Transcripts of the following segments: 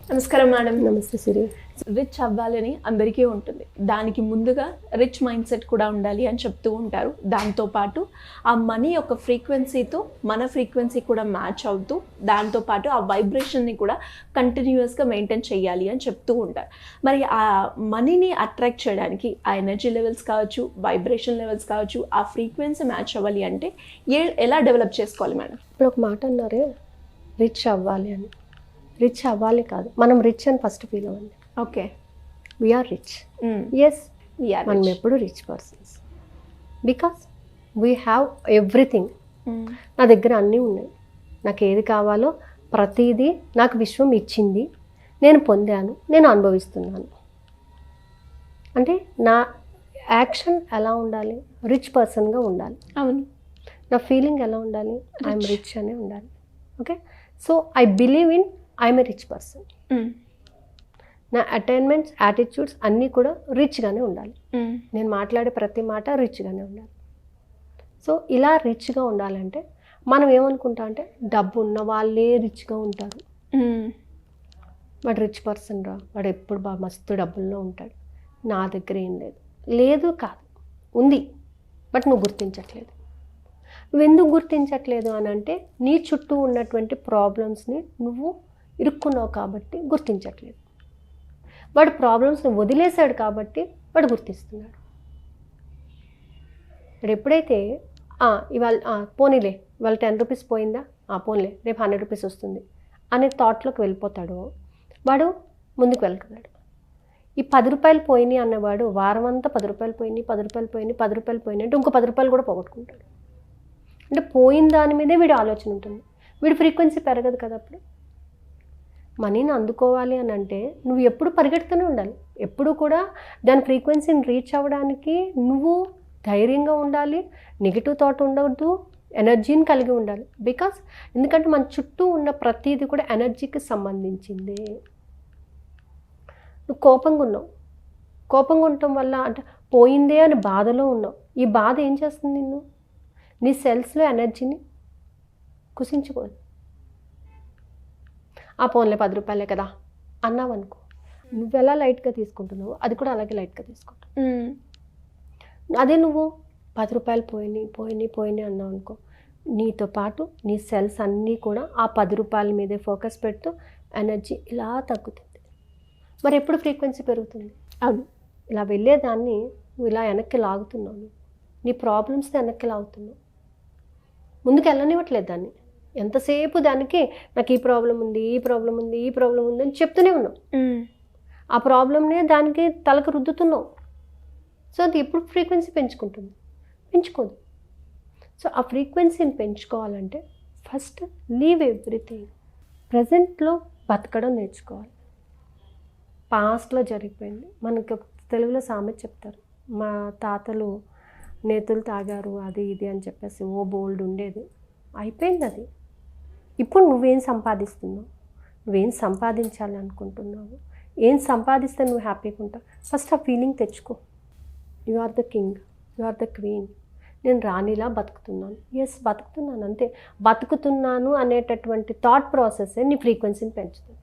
నమస్కారం మేడం. నమస్తే సిరి. రిచ్ అవ్వాలని అందరికీ ఉంటుంది. దానికి ముందుగా రిచ్ మైండ్ సెట్ కూడా ఉండాలి అని చెప్తూ ఉంటారు. దాంతోపాటు ఆ మనీ యొక్క ఫ్రీక్వెన్సీతో మన ఫ్రీక్వెన్సీ కూడా మ్యాచ్ అవుతూ, దాంతోపాటు ఆ వైబ్రేషన్ని కూడా కంటిన్యూస్గా మెయింటైన్ చేయాలి అని చెప్తూ ఉంటారు. మరి ఆ మనీని అట్రాక్ట్ చేయడానికి ఆ ఎనర్జీ లెవెల్స్ కావచ్చు, వైబ్రేషన్ లెవెల్స్ కావచ్చు, ఆ ఫ్రీక్వెన్సీ మ్యాచ్ అవ్వాలి అంటే ఎలా డెవలప్ చేసుకోవాలి మేడం? ఇప్పుడు ఒక మాట అన్నారే, రిచ్ అవ్వాలి అని. రిచ్ అవ్వాలి కాదు, మనం రిచ్ అని ఫస్ట్ ఫీల్ అవ్వండి. Okay, we are rich. ఎస్, మనం ఎప్పుడు rich persons, because we have everything. నా దగ్గర అన్నీ ఉన్నాయి. నాకు ఏది కావాలో ప్రతిదీ నాకు విశ్వం ఇచ్చింది, నేను పొందాను, నేను అనుభవిస్తున్నాను. అంటే నా యాక్షన్ ఎలా ఉండాలి? రిచ్ పర్సన్గా ఉండాలి. అవును. నా ఫీలింగ్ ఎలా ఉండాలి? ఐఎమ్ రిచ్ అనే ఉండాలి. Okay, so I believe in I'm a rich person. నా అటైన్మెంట్స్, యాటిట్యూడ్స్ అన్నీ కూడా రిచ్గానే ఉండాలి. నేను మాట్లాడే ప్రతి మాట రిచ్గానే ఉండాలి. సో ఇలా రిచ్గా ఉండాలంటే మనం ఏమనుకుంటాం అంటే డబ్బు ఉన్న వాళ్ళే రిచ్గా ఉంటారు. వాడు రిచ్ పర్సన్ రా, వాడు ఎప్పుడు బాగా మస్తు డబ్బుల్లో ఉంటాడు, నా దగ్గర ఏం లేదు. లేదు కాదు, ఉంది, బట్ నువ్వు గుర్తించట్లేదు. నువ్వెందుకు గుర్తించట్లేదు అని అంటే నీ చుట్టూ ఉన్నటువంటి ప్రాబ్లమ్స్ని నువ్వు ఇరుక్కున్నావు కాబట్టి గుర్తించట్లేదు. వాడు ప్రాబ్లమ్స్ని వదిలేశాడు కాబట్టి వాడు గుర్తిస్తున్నాడు. వాడు ఎప్పుడైతే ఇవాళ పోనీలే, ఇవాళ 10 రూపీస్ పోయిందా, పోనీలే రేపు 100 రూపీస్ వస్తుంది అనే థాట్లోకి వెళ్ళిపోతాడో వాడు ముందుకు వెళ్తున్నాడు. ఈ 10 రూపాయలు పోయినాయి అన్నవాడు వారం అంతా 10 రూపాయలు పోయినాయి, 10 రూపాయలు పోయినాయి, 10 రూపాయలు పోయినాయి అంటే ఇంకో 10 రూపాయలు కూడా పోగొట్టుకుంటాడు. అంటే పోయిన దాని మీదే వీడి ఆలోచన ఉంటుంది. వీడి ఫ్రీక్వెన్సీ పెరగదు కదా. అప్పుడు మనీని అందుకోవాలి అని అంటే నువ్వు ఎప్పుడు పరిగెడుతూనే ఉండాలి. ఎప్పుడు కూడా దాని ఫ్రీక్వెన్సీని రీచ్ అవ్వడానికి నువ్వు ధైర్యంగా ఉండాలి, నెగిటివ్ థాట్ ఉండవద్దు, ఎనర్జీని కలిగి ఉండాలి. బికాస్ ఎందుకంటే మన చుట్టూ ఉన్న ప్రతిదీ కూడా ఎనర్జీకి సంబంధించిందే. నువ్వు కోపంగా ఉన్నావు, కోపంగా ఉండటం వల్ల అంటే పోయిందే అని బాధలో ఉన్నావు. ఈ బాధ ఏం చేస్తుంది? నిన్ను నీ సెల్స్లో ఎనర్జీని కుసించుకోదు. పోన్లే 10 రూపాయలే కదా అన్నావు అనుకో, నువ్వు ఎలా లైట్గా తీసుకుంటున్నావు అది కూడా అలాగే లైట్గా తీసుకుంటావు. అదే నువ్వు 10 రూపాయలు పోయినాయి అన్నావు అనుకో, నీతో పాటు నీ సెల్స్ అన్నీ కూడా ఆ 10 రూపాయల మీదే ఫోకస్ పెడుతూ ఎనర్జీ ఇలా తగ్గుతుంది. మరి ఎప్పుడు ఫ్రీక్వెన్సీ పెరుగుతుంది? అవును, ఇలా వెళ్ళేదాన్ని నువ్వు ఇలా వెనక్కి లాగుతున్నావు. నీ ప్రాబ్లమ్స్ని వెనక్కి లాగుతున్నావు, ముందుకు వెళ్ళనివ్వట్లేదు దాన్ని. ఎంతసేపు దానికి నాకు ఈ ప్రాబ్లం ఉంది, ఈ ప్రాబ్లం ఉంది, ఈ ప్రాబ్లం ఉంది అని చెప్తూనే ఉన్నావు. ఆ ప్రాబ్లంనే దానికి తలకు రుద్దుతున్నావు. సో అది ఎప్పుడు ఫ్రీక్వెన్సీ పెంచుకోదు. సో ఆ ఫ్రీక్వెన్సీని పెంచుకోవాలంటే ఫస్ట్ లీవ్ ఎవ్రీథింగ్. ప్రజెంట్లో బతకడం నేర్చుకోవాలి. పాస్ట్లో జరిగిపోయింది. మనకి తెలుగులో సామెత చెప్తారు, మా తాతలు నేతులు తాగారు అది ఇది అని చెప్పేసి బోల్డ్ ఉండేది. అయిపోయింది అది. ఇప్పుడు నువ్వేం సంపాదిస్తున్నావు, నువ్వేం సంపాదించాలనుకుంటున్నావు, ఏం సంపాదిస్తే నువ్వు హ్యాపీగా ఉంటావు, ఫస్ట్ ఆ ఫీలింగ్ తెచ్చుకో. You are the king, you are the queen. నేను రాణిలా బతుకుతున్నాను. ఎస్, బతుకుతున్నాను, అంతే. బతుకుతున్నాను అనేటటువంటి థాట్ ప్రాసెస్ నీ ఫ్రీక్వెన్సీని పెంచుతుంది.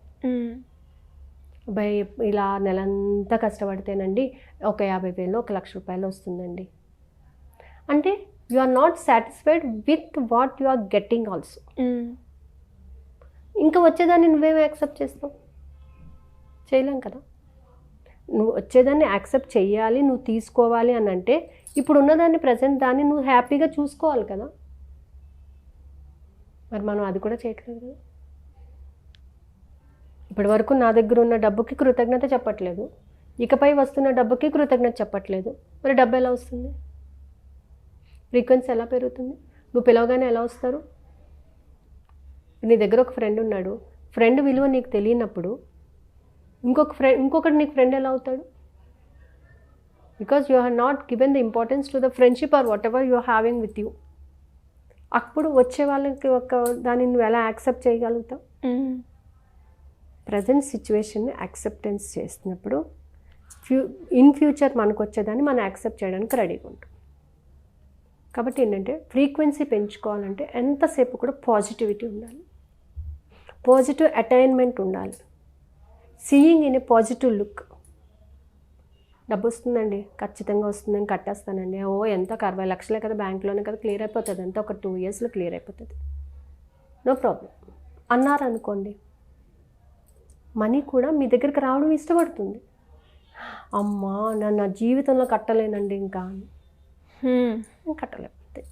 ఇలా నెలంతా కష్టపడితేనండి ఒక 50,000 1 లక్ష రూపాయలు వస్తుందండి అంటే you are not satisfied with what you are getting also. ఇంకా వచ్చేదాన్ని నువ్వేమో యాక్సెప్ట్ చేస్తావు? చేయలేం కదా. నువ్వు వచ్చేదాన్ని యాక్సెప్ట్ చేయాలి, నువ్వు తీసుకోవాలి అని అంటే ఇప్పుడు ఉన్నదాన్ని, ప్రజెంట్ దాన్ని నువ్వు హ్యాపీగా చూసుకోవాలి కదా. మరి మనం అది కూడా చేయట్లేదు కదా. ఇప్పటి వరకు నా దగ్గర ఉన్న డబ్బుకి కృతజ్ఞత చెప్పట్లేదు, ఇకపై వస్తున్న డబ్బుకి కృతజ్ఞత చెప్పట్లేదు. మరి డబ్బు ఎలా వస్తుంది? ఫ్రీక్వెన్సీ ఎలా పెరుగుతుంది? నువ్వు పిలవగానే ఎలా వస్తారు? నీ దగ్గర ఒక ఫ్రెండ్ ఉన్నాడు, ఫ్రెండ్ విలువ నీకు తెలియనప్పుడు ఇంకొకటి నీకు ఫ్రెండ్ ఎలా అవుతాడు? Because you have not given the importance to the friendship or whatever you are having with you. అప్పుడు వచ్చే వాళ్ళకి దాన్ని నువ్వు ఎలా యాక్సెప్ట్ చేయగలుగుతావు? ప్రజెంట్ సిచ్యువేషన్ని యాక్సెప్టెన్స్ చేసినప్పుడు ఇన్ ఫ్యూచర్ మనకు వచ్చేదాన్ని మనం యాక్సెప్ట్ చేయడానికి రెడీగా ఉంటాం. కాబట్టి ఏంటంటే ఫ్రీక్వెన్సీ పెంచుకోవాలంటే ఎంతసేపు కూడా పాజిటివిటీ ఉండాలి, పాజిటివ్ అటైన్మెంట్ ఉండాలి. Seeing in a positive look. డబ్బు వస్తుందండి, ఖచ్చితంగా వస్తుందని కట్టేస్తానండి. ఎంత 60 లక్షలే కదా, బ్యాంక్లోనే కదా, క్లియర్ అయిపోతుంది, అంతా ఒక 2 yearsలో క్లియర్ అయిపోతుంది, నో ప్రాబ్లం అన్నారనుకోండి, మనీ కూడా మీ దగ్గరికి రావడం ఇష్టపడుతుంది. అమ్మా నా జీవితంలో కట్టలేనండి ఇంకా అని. కట్టలేకపోతే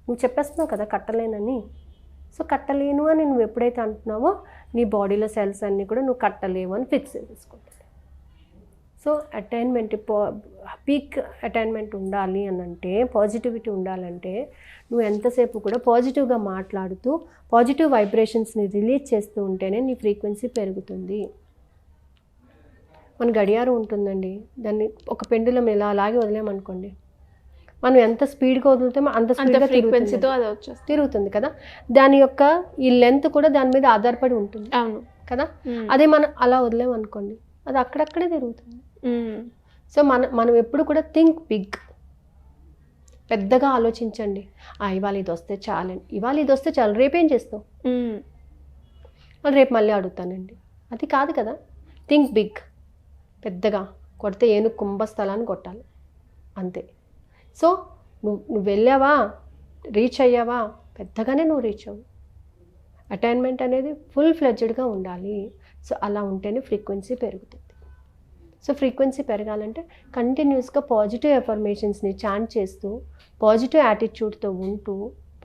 నువ్వు చెప్పేస్తున్నావు కదా కట్టలేనని. సో కట్టలేను అని నువ్వు ఎప్పుడైతే అంటున్నావో నీ బాడీలో సెల్స్ అన్నీ కూడా నువ్వు కట్టలేవు అని ఫిక్స్ చేసుకుంటుంది. సో అటైన్మెంట్, పీక్ అటైన్మెంట్ ఉండాలి అని అంటే, పాజిటివిటీ ఉండాలంటే నువ్వు ఎంతసేపు కూడా పాజిటివ్గా మాట్లాడుతూ పాజిటివ్ వైబ్రేషన్స్ని రిలీజ్ చేస్తూ ఉంటేనే నీ ఫ్రీక్వెన్సీ పెరుగుతుంది. మన గడియారం ఉంటుందండి, దాన్ని ఒక పెండులం ఇలా అలాగే వదిలేమనుకోండి, మనం ఎంత స్పీడ్గా వదులుతామో అంత స్పీడ్గా ఫ్రీక్వెన్సీతో అది వచ్చేస్తుంది, తిరుగుతుంది కదా. దాని యొక్క ఈ లెంత్ కూడా దాని మీద ఆధారపడి ఉంటుంది. అవును కదా. అదే మనం అలా వదిలేమనుకోండి, అది అక్కడక్కడే తిరుగుతుంది. సో మనం ఎప్పుడు కూడా థింక్ బిగ్, పెద్దగా ఆలోచించండి. ఇవాళ ఇది వస్తే చాలండి, ఇవాళ ఇది వస్తే చాలు, రేపేం చేస్తావు, రేపు మళ్ళీ అడుగుతానండి, అది కాదు కదా. థింక్ బిగ్, పెద్దగా కొడితే ఏనుగు కుంభస్థలాన్ని కొట్టాలి, అంతే. సో నువ్వు వెళ్ళావా, రీచ్ అయ్యావా, పెద్దగానే నువ్వు రీచ్ అవ్వు. అటైన్మెంట్ అనేది ఫుల్ ఫ్లెడ్జ్డ్గా ఉండాలి. సో అలా ఉంటేనే ఫ్రీక్వెన్సీ పెరుగుతుంది. సో ఫ్రీక్వెన్సీ పెరగాలంటే కంటిన్యూస్గా పాజిటివ్ ఎఫర్మేషన్స్ని చాంట్ చేస్తూ, పాజిటివ్ యాటిట్యూడ్తో ఉంటూ,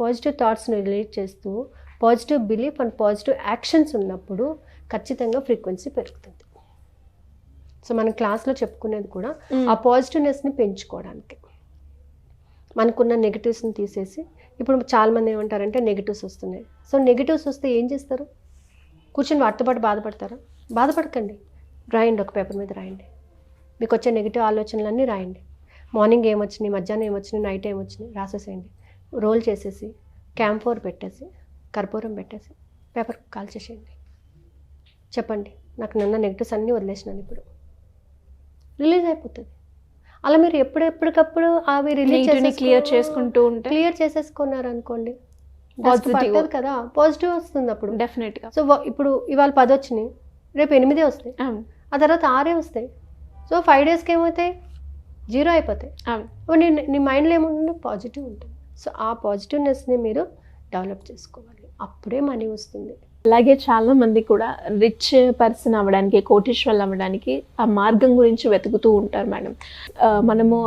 పాజిటివ్ థాట్స్ని రిలేట్ చేస్తూ, positive belief and positive actions ఉన్నప్పుడు ఖచ్చితంగా ఫ్రీక్వెన్సీ పెరుగుతుంది. సో మనం క్లాస్లో చెప్పుకునేది కూడా ఆ పాజిటివ్నెస్ని పెంచుకోవడానికి, మనకున్న నెగిటివ్స్ని తీసేసి. ఇప్పుడు చాలామంది ఏమంటారంటే నెగిటివ్స్ వస్తున్నాయి. సో నెగిటివ్స్ వస్తే ఏం చేస్తారు, కూర్చొని వాటితో పాటు బాధపడతారా? బాధపడకండి, రాయండి, ఒక పేపర్ మీద రాయండి, మీకు వచ్చే నెగిటివ్ ఆలోచనలన్నీ రాయండి. మార్నింగ్ ఏమొచ్చినాయి, మధ్యాహ్నం ఏమొచ్చినాయి, నైట్ ఏమొచ్చినాయి రాసేసేయండి. రోల్ చేసేసి క్యాంఫోర్ పెట్టేసి కర్పూరం పెట్టేసి పేపర్ కాల్ చేసేయండి. చెప్పండి, నాకు నిన్న నెగిటివ్స్ అన్నీ వదిలేసినాను, ఇప్పుడు రిలీజ్ అయిపోతుంది. అలా మీరు ఎప్పటికప్పుడు అవి క్లియర్ చేసుకుంటూ ఉంటే, క్లియర్ చేసేసుకున్నారు అనుకోండి, పాజిటివ్ కదా, పాజిటివ్ వస్తుంది అప్పుడు డెఫినెట్గా. సో ఇప్పుడు ఇవాళ 10 వచ్చినాయి, రేపు 8 వస్తాయి, ఆ తర్వాత 6 వస్తాయి. సో 5 daysకి ఏమవుతాయి, 0 అయిపోతాయి. నీ మైండ్లో ఏముంటుంది, పాజిటివ్ ఉంటుంది. సో ఆ పాజిటివ్నెస్ని మీరు డెవలప్ చేసుకోవాలి, అప్పుడే మనీ వస్తుంది. అలాగే చాలా మంది కూడా రిచ్ పర్సన్ అవ్వడానికి, కోటీశ్వర్లు అవ్వడానికి ఆ మార్గం గురించి వెతుకుతూ ఉంటారు మేడం. మనము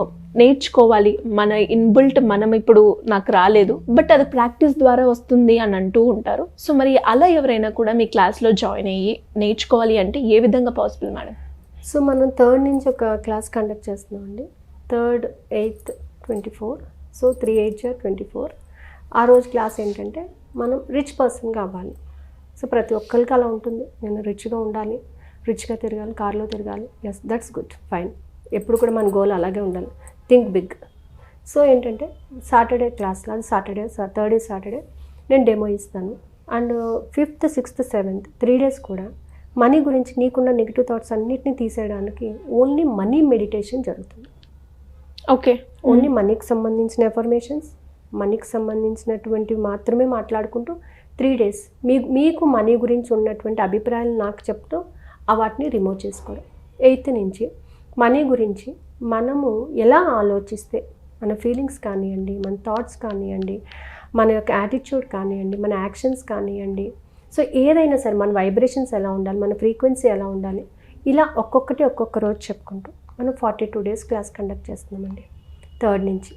నేర్చుకోవాలి, మన ఇన్బిల్ట్ మనం ఇప్పుడు నాకు రాలేదు, బట్ అది ప్రాక్టీస్ ద్వారా వస్తుంది అని అంటూ ఉంటారు. సో మరి అలా ఎవరైనా కూడా మీ క్లాస్లో జాయిన్ అయ్యి నేర్చుకోవాలి అంటే ఏ విధంగా పాసిబుల్ మేడం? సో మనం 3rd నుంచి ఒక క్లాస్ కండక్ట్ చేస్తున్నామండి, 3rd, 8th, 24. సో 3, 8 24. ఆ రోజు క్లాస్ ఏంటంటే మనం రిచ్ పర్సన్గా అవ్వాలి. సో ప్రతి ఒక్కరికి అలా ఉంటుంది, నేను రిచ్గా ఉండాలి, రిచ్గా తిరగాలి, కార్లో తిరగాలి. Yes, that's good, fine. ఎప్పుడు కూడా మన గోల్ అలాగే ఉండాలి, థింక్ బిగ్. సో ఏంటంటే సాటర్డే క్లాస్లో, అది సాటర్డే, 3rd సాటర్డే నేను డెమో ఇస్తాను. And 5th, 6th, 7th 3 days కూడా మనీ గురించి, నీకున్న నెగిటివ్ థాట్స్ అన్నిటిని తీసేయడానికి ఓన్లీ మనీ మెడిటేషన్ జరుగుతుంది. ఓకే, ఓన్లీ మనీకి సంబంధించిన ఎఫర్మేషన్స్, మనీకి సంబంధించినటువంటివి మాత్రమే మాట్లాడుకుంటూ 3 days మీకు మనీ గురించి ఉన్నటువంటి అభిప్రాయాలు నాకు చెప్తూ వాటిని రిమూవ్ చేసుకోవడం. 8th నుంచి మనీ గురించి మనము ఎలా ఆలోచిస్తే, మన ఫీలింగ్స్ కానివ్వండి, మన థాట్స్ కానివ్వండి, మన యొక్క యాటిట్యూడ్ కానివ్వండి, మన యాక్షన్స్ కానివ్వండి, సో ఏదైనా సరే మన వైబ్రేషన్స్ ఎలా ఉండాలి, మన ఫ్రీక్వెన్సీ ఎలా ఉండాలి, ఇలా ఒక్కొక్క రోజు చెప్పుకుంటూ మనం 42 days క్లాస్ కండక్ట్ చేస్తున్నామండి 3rd నుంచి.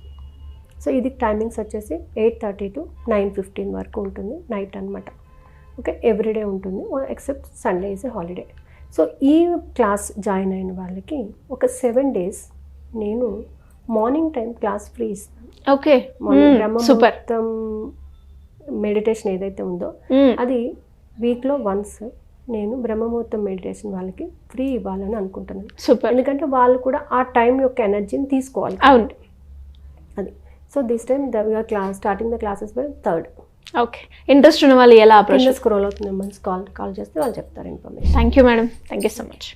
సో ఇది టైమింగ్స్ వచ్చేసి 8:30 to 9:15 వరకు ఉంటుంది, నైట్ అనమాట. ఓకే, ఎవ్రీడే ఉంటుంది except Sunday is a holiday. So ఈ క్లాస్ జాయిన్ అయిన వాళ్ళకి ఒక 7 days నేను మార్నింగ్ టైం క్లాస్ ఫ్రీ ఇస్తాను. ఓకే, బ్రహ్మముహూర్తం మెడిటేషన్ ఏదైతే ఉందో అది వీక్లో వన్స్ నేను బ్రహ్మముహూర్తం మెడిటేషన్ వాళ్ళకి ఫ్రీ ఇవ్వాలని అనుకుంటున్నాను. ఎందుకంటే వాళ్ళు కూడా ఆ టైం యొక్క ఎనర్జీని తీసుకోవాలి. అవును, అది. So this time starting the classes by 3rd. Okay, interest ఉన్న వాళ్ళు ఎలా అప్రోచ్? స్క్రోల్ అవుతుంది, కాల్ చేస్తే వాళ్ళు చెప్తారు information. Thank you madam, thank you so much.